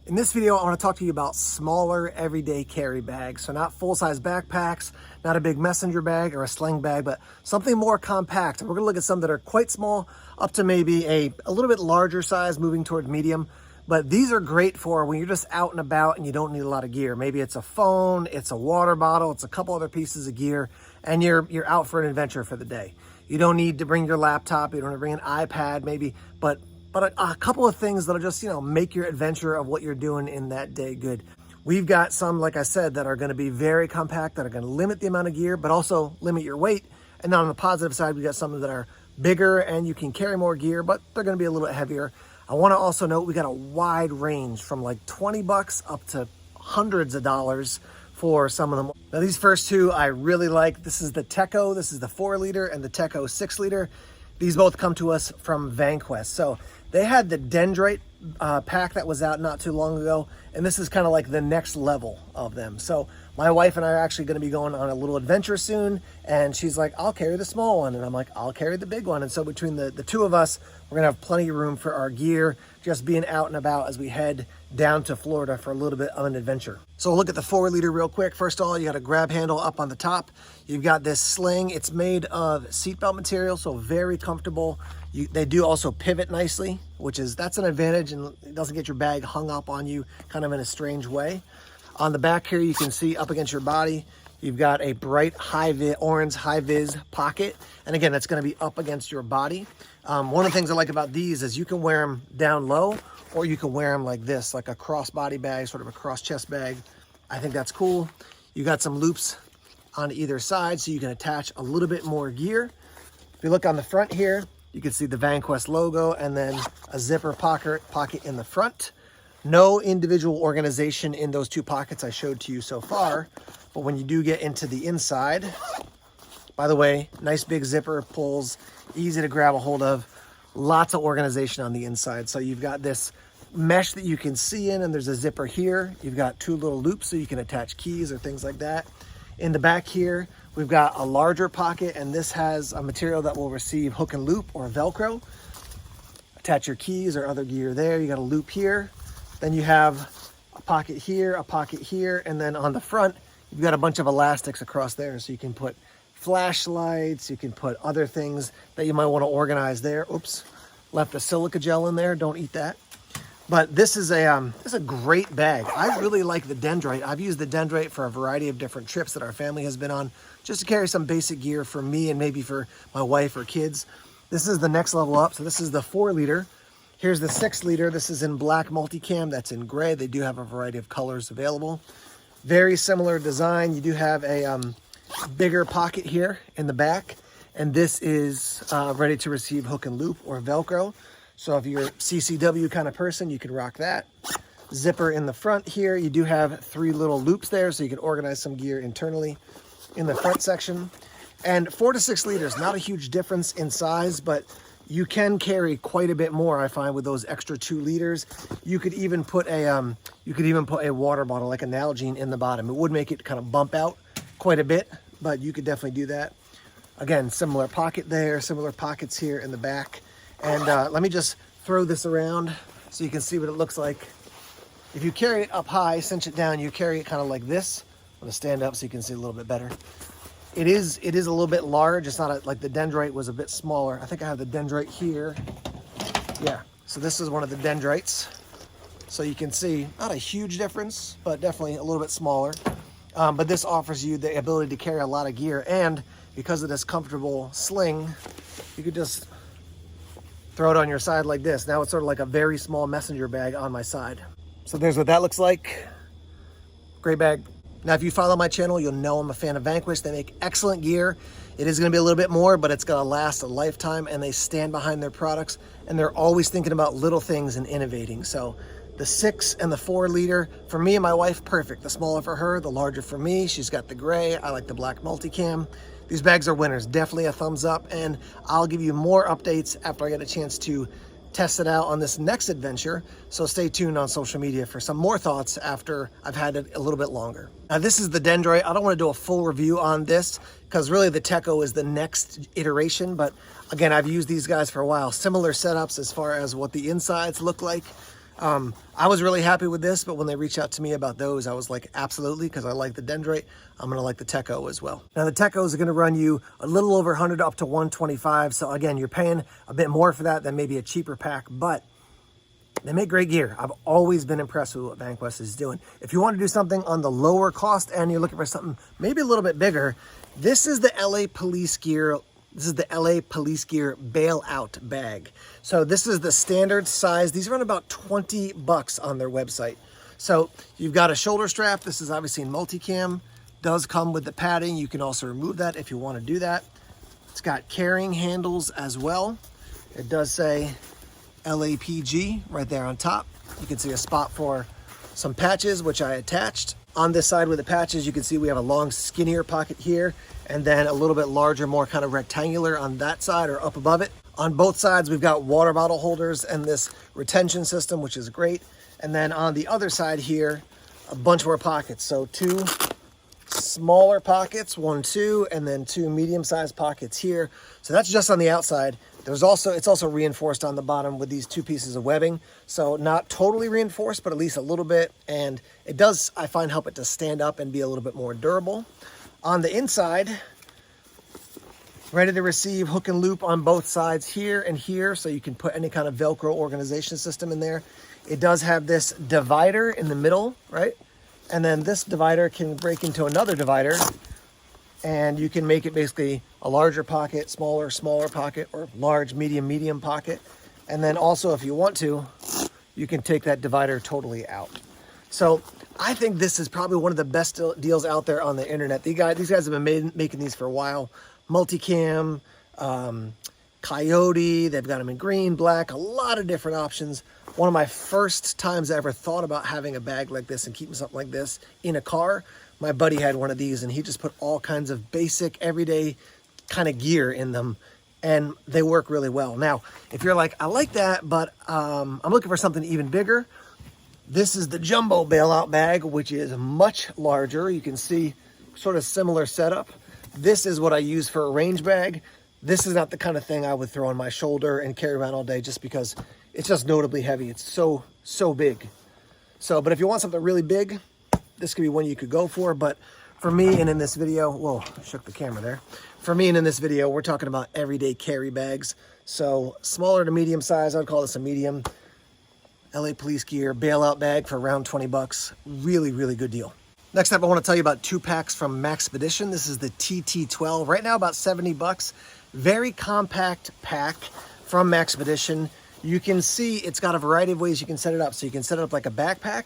In this video, I want to talk to you about smaller everyday carry bags. So not full-size backpacks, not a big messenger bag or a sling bag, but something more compact. We're going to look at some that are quite small up to maybe a little bit larger size, moving toward medium. But these are great for when you're just out and about and you don't need a lot of gear. Maybe it's a phone, it's a water bottle, it's a couple other pieces of gear, and you're out for an adventure for the day. You don't need to bring your laptop, you don't need to bring an iPad maybe, but a couple of things that'll just, make your adventure of what you're doing in that day good. We've got some, like I said, that are going to be very compact, that are going to limit the amount of gear, but also limit your weight. And then on the positive side, we've got some that are bigger and you can carry more gear, but they're going to be a little bit heavier. I want to also note we got a wide range from like 20 bucks up to hundreds of dollars for some of them. Now these first two I really like. This is the Teco, this is the 4-liter, and the Teco 6-liter. These both come to us from VanQuest. So they had the Dendrite pack that was out not too long ago, and this is kind of like the next level of them. So my wife and I are actually going to be going on a little adventure soon, and she's like, I'll carry the small one, and I'm like, I'll carry the big one. And so between the two of us, we're gonna have plenty of room for our gear, just being out and about as we head down to Florida for a little bit of an adventure. So we'll look at the 4-liter real quick. First of all, you got a grab handle up on the top. You've got this sling. It's made of seatbelt material, so very comfortable. They do also pivot nicely, that's an advantage, and it doesn't get your bag hung up on you kind of in a strange way. On the back here, you can see up against your body, you've got a bright orange high-vis pocket. And again, that's gonna be up against your body. One of the things I like about these is you can wear them down low, or you can wear them like this, like a cross-body bag, sort of a cross-chest bag. I think that's cool. You got some loops on either side, so you can attach a little bit more gear. If you look on the front here, you can see the VanQuest logo and then a zipper pocket in the front. No individual organization in those two pockets I showed to you so far, but when you do get into the inside, by the way, nice big zipper, pulls, easy to grab a hold of, lots of organization on the inside. So you've got this mesh that you can see in, and there's a zipper here. You've got two little loops so you can attach keys or things like that. In the back here, we've got a larger pocket, and this has a material that will receive hook and loop or Velcro. Attach your keys or other gear there. You got a loop here. Then you have a pocket here, and then on the front, you've got a bunch of elastics across there, so you can put flashlights, you can put other things that you might want to organize there. Oops, left a silica gel in there, don't eat that. But this is a great bag. I really like the Dendrite. I've used the Dendrite for a variety of different trips that our family has been on, just to carry some basic gear for me and maybe for my wife or kids. This is the next level up. So this is the 4-liter. Here's the 6-liter. This is in black multicam. That's in gray. They do have a variety of colors available. Very similar design. You do have a bigger pocket here in the back, and this is ready to receive hook and loop or Velcro. So if you're a CCW kind of person, you can rock that. Zipper in the front here. You do have 3 little loops there, so you can organize some gear internally in the front section. And 4 to 6 liters, not a huge difference in size, but you can carry quite a bit more, I find, with those extra 2 liters. You could even put a water bottle, like a Nalgene, in the bottom. It would make it kind of bump out quite a bit, but you could definitely do that. Again, similar pocket there, similar pockets here in the back. And let me just throw this around so you can see what it looks like. If you carry it up high, cinch it down, you carry it kind of like this. I'm gonna stand up so you can see a little bit better. It is a little bit large. It's not like the Dendrite was a bit smaller. I think I have the Dendrite here. Yeah, so this is one of the Dendrites. So you can see, not a huge difference, but definitely a little bit smaller. But this offers you the ability to carry a lot of gear, and because of this comfortable sling, you could just throw it on your side like this. Now it's sort of like a very small messenger bag on my side. So there's what that looks like. Great bag. Now, if you follow my channel, you'll know I'm a fan of VanQuest. They make excellent gear. It is gonna be a little bit more, but it's gonna last a lifetime, and they stand behind their products, and they're always thinking about little things and innovating. So the 6 and the 4-liter, for me and my wife, perfect. The smaller for her, the larger for me. She's got the gray, I like the black multicam. These bags are winners, definitely a thumbs up, and I'll give you more updates after I get a chance to test it out on this next adventure. So stay tuned on social media for some more thoughts after I've had it a little bit longer. Now this is the Dendrite. I don't want to do a full review on this because really the Teco is the next iteration, but again, I've used these guys for a while. Similar setups as far as what the insides look like. I was really happy with this, but when they reached out to me about those, I was like, absolutely, because I like the Dendrite. I'm gonna like the Techo as well. Now the Techos are gonna run you a little over 100 up to 125. So again, you're paying a bit more for that than maybe a cheaper pack, but they make great gear. I've always been impressed with what Vanquest is doing. If you want to do something on the lower cost and you're looking for something maybe a little bit bigger, this is the LA Police Gear. This is the LA Police Gear bailout bag. So this is the standard size. These run about 20 bucks on their website. So you've got a shoulder strap. This is obviously in multicam. Does come with the padding. You can also remove that if you want to do that. It's got carrying handles as well. It does say LAPG right there on top. You can see a spot for some patches, which I attached. On this side with the patches, you can see we have a long, skinnier pocket here, and then a little bit larger, more kind of rectangular on that side or up above it. On both sides, we've got water bottle holders and this retention system, which is great. And then on the other side here, a bunch more pockets. So 2 smaller pockets, 1, 2, and then 2 medium-sized pockets here. So that's just on the outside. It's also reinforced on the bottom with these 2 pieces of webbing. So not totally reinforced, but at least a little bit. And it does, I find, help it to stand up and be a little bit more durable. On the inside, ready to receive hook and loop on both sides here and here. So you can put any kind of Velcro organization system in there. It does have this divider in the middle, right? And then this divider can break into another divider, and you can make it basically a larger pocket, smaller pocket, or large, medium pocket. And then also, if you want to, you can take that divider totally out. So I think this is probably one of the best deals out there on the internet. These guys have been making these for a while. Multicam, Coyote, they've got them in green, black, a lot of different options. One of my first times I ever thought about having a bag like this and keeping something like this in a car, my buddy had one of these and he just put all kinds of basic, everyday kind of gear in them, and they work really well. Now, if you're like, I like that, but I'm looking for something even bigger, this is the Jumbo Bailout Bag, which is much larger. You can see sort of similar setup. This is what I use for a range bag. This is not the kind of thing I would throw on my shoulder and carry around all day just because it's just notably heavy. It's so big. So, but if you want something really big, this could be one you could go for. But for me, and in this video, whoa, I shook the camera there. For me, and in this video, we're talking about everyday carry bags. So smaller to medium size, I'd call this a medium. LA Police Gear bailout bag for around 20 bucks. Really, really good deal. Next up, I want to tell you about 2 packs from Maxpedition. This is the TT12. Right now, about 70 bucks. Very compact pack from Maxpedition. You can see it's got a variety of ways you can set it up. So you can set it up like a backpack.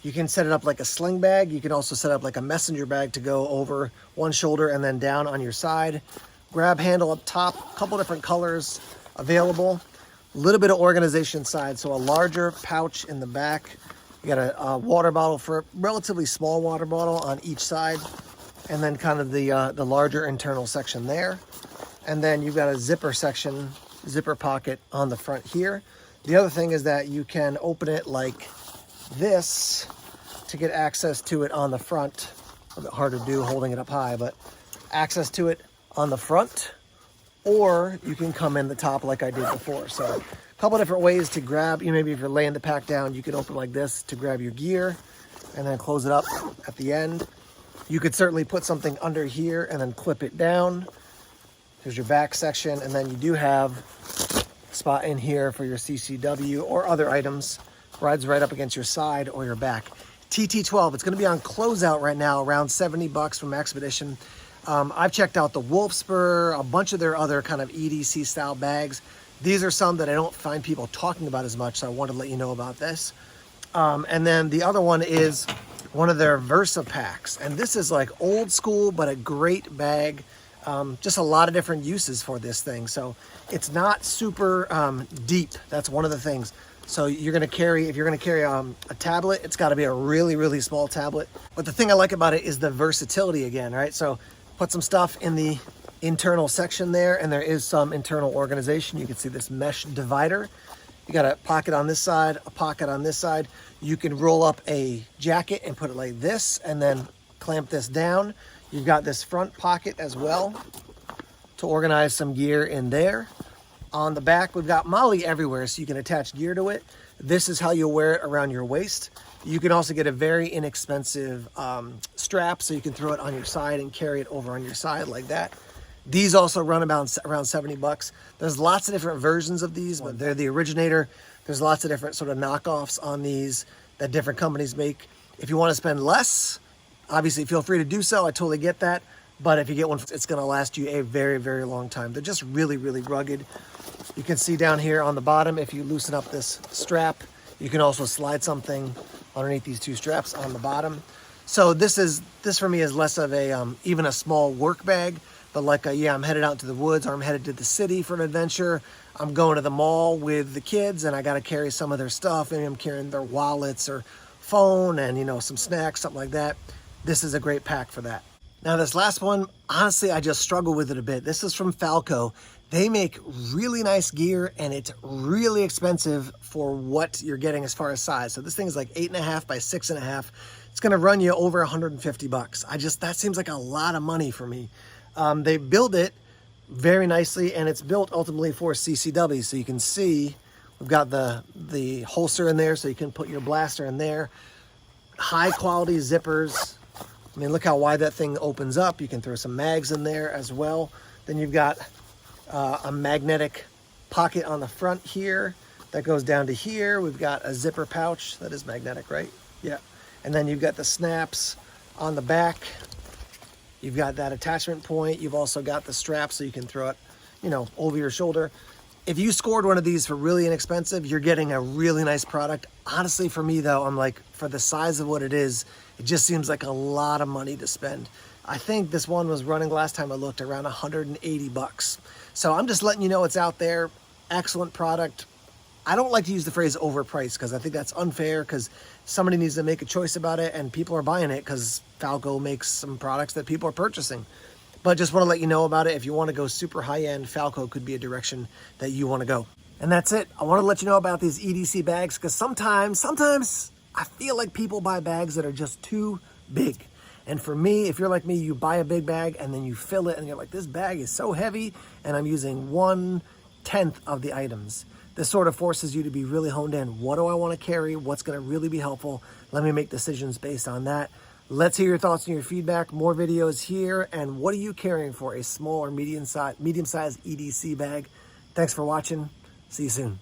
You can set it up like a sling bag. You can also set up like a messenger bag to go over one shoulder and then down on your side. Grab handle up top, a couple different colors available. A little bit of organization inside. So a larger pouch in the back. You got a water bottle, for a relatively small water bottle on each side. And then kind of the larger internal section there. And then you've got a zipper section, zipper pocket on the front here. The other thing is that you can open it like this to get access to it on the front. A bit hard to do holding it up high, but access to it on the front, or you can come in the top like I did before. So a couple different ways to grab. Maybe if you're laying the pack down, you can open like this to grab your gear and then close it up at the end. You could certainly put something under here and then clip it down. Here's your back section, and then you do have a spot in here for your CCW or other items. Rides right up against your side or your back. TT12, it's going to be on closeout right now, around 70 bucks from Maxpedition. I've checked out the Wolf Spur, a bunch of their other kind of EDC style bags. These are some that I don't find people talking about as much, so I wanted to let you know about this. And then the other one is one of their Versa packs, and this is like old school but a great bag. Just a lot of different uses for this thing. So it's not super deep. That's one of the things. So you're going to carry, if you're going to carry a tablet, it's got to be a really, really small tablet. But the thing I like about it is the versatility again, right? So put some stuff in the internal section there, and there is some internal organization. You can see this mesh divider. You got a pocket on this side, a pocket on this side. You can roll up a jacket and put it like this, and then clamp this down. You've got this front pocket as well to organize some gear in there. On the back, we've got MOLLE everywhere, so you can attach gear to it. This is how you'll wear it around your waist. You can also get a very inexpensive strap, so you can throw it on your side and carry it over on your side like that. These also run about around 70 bucks. There's lots of different versions of these, but they're the originator. There's lots of different sort of knockoffs on these that different companies make. If you want to spend less, obviously feel free to do so. I totally get that. But if you get one, it's going to last you a very, very long time. They're just really, really rugged. You can see down here on the bottom, if you loosen up this strap, you can also slide something underneath these two straps on the bottom. So this for me is less of a even a small work bag, but like yeah, I'm headed out to the woods, or I'm headed to the city for an adventure. I'm going to the mall with the kids, and I got to carry some of their stuff. Maybe I'm carrying their wallets or phone, and you know, some snacks, something like that. This is a great pack for that. Now this last one, honestly, I just struggle with it a bit. This is from Falco. They make really nice gear, and it's really expensive for what you're getting as far as size. So this thing is like 8.5 by 6.5. It's gonna run you over 150 bucks. That seems like a lot of money for me. They build it very nicely, and it's built ultimately for CCW. So you can see we've got the holster in there, so you can put your blaster in there. High quality zippers. I mean, look how wide that thing opens up. You can throw some mags in there as well. Then you've got a magnetic pocket on the front here that goes down to here. We've got a zipper pouch that is magnetic, right? Yeah. And then you've got the snaps on the back. You've got that attachment point. You've also got the strap so you can throw it, you know, over your shoulder. If you scored one of these for really inexpensive, you're getting a really nice product. Honestly, for me though, I'm like, for the size of what it is, it just seems like a lot of money to spend. I think this one was running, last time I looked, around 180 bucks. So I'm just letting you know it's out there. Excellent product. I don't like to use the phrase overpriced because I think that's unfair, because somebody needs to make a choice about it, and people are buying it because Falco makes some products that people are purchasing. But just want to let you know about it. If you want to go super high-end, Falco could be a direction that you want to go. And that's it. I want to let you know about these EDC bags, because sometimes I feel like people buy bags that are just too big. And for me, if you're like me, you buy a big bag and then you fill it and you're like, this bag is so heavy and I'm using 1/10 of the items. This sort of forces you to be really honed in. What do I want to carry? What's going to really be helpful? Let me make decisions based on that. Let's hear your thoughts and your feedback. More videos here. And what are you carrying for a small or medium-sized EDC bag? Thanks for watching. See you soon.